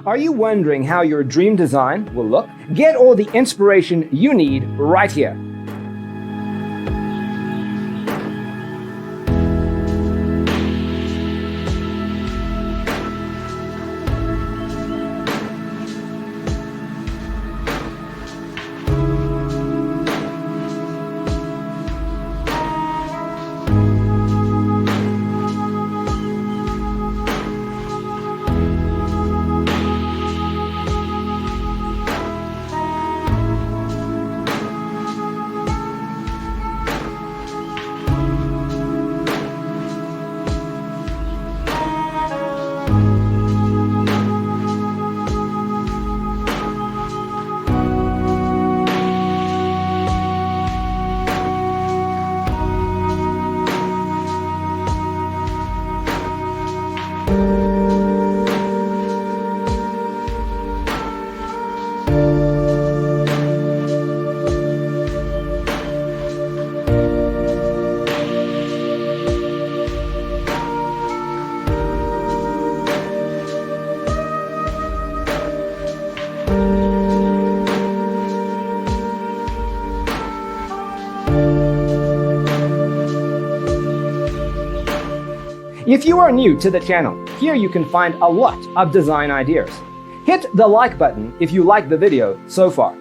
Are you wondering how your dream design will look? Get all the inspiration you need right here. If you are new to the channel, here you can find a lot of design ideas. Hit the like button if you like the video so far.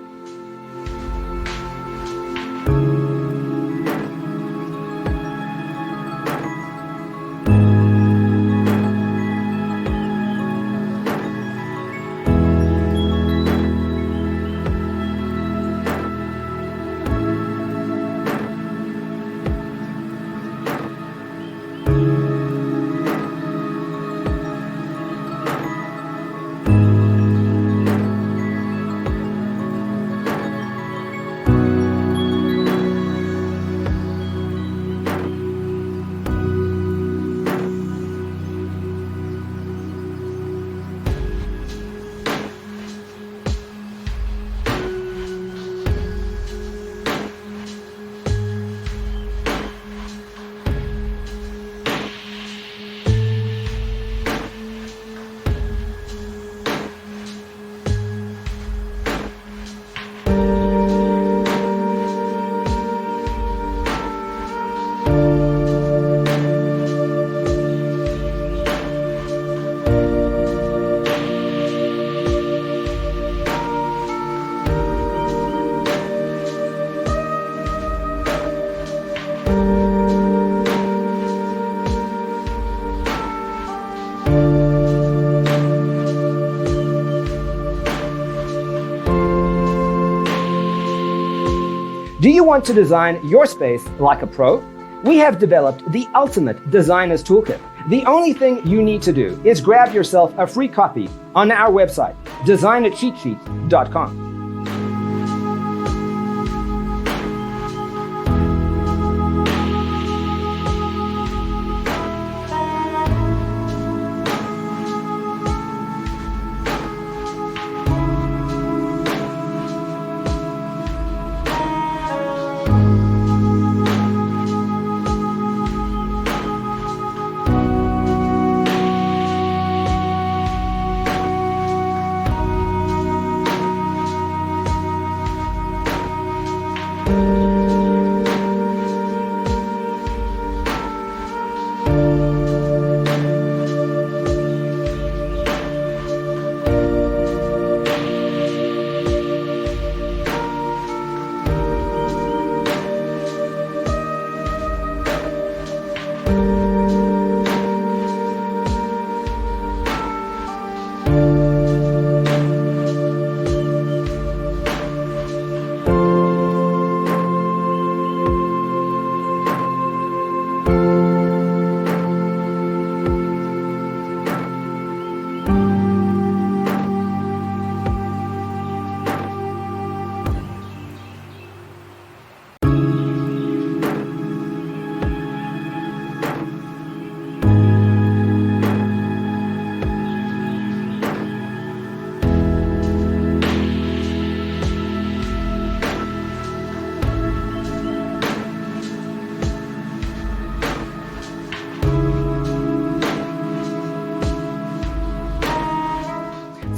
Do you want to design your space like a pro? We have developed the ultimate designer's toolkit. The only thing you need to do is grab yourself a free copy on our website, designercheatsheet.com.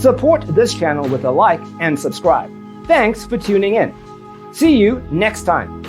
Support this channel with a like and subscribe. Thanks for tuning in. See you next time.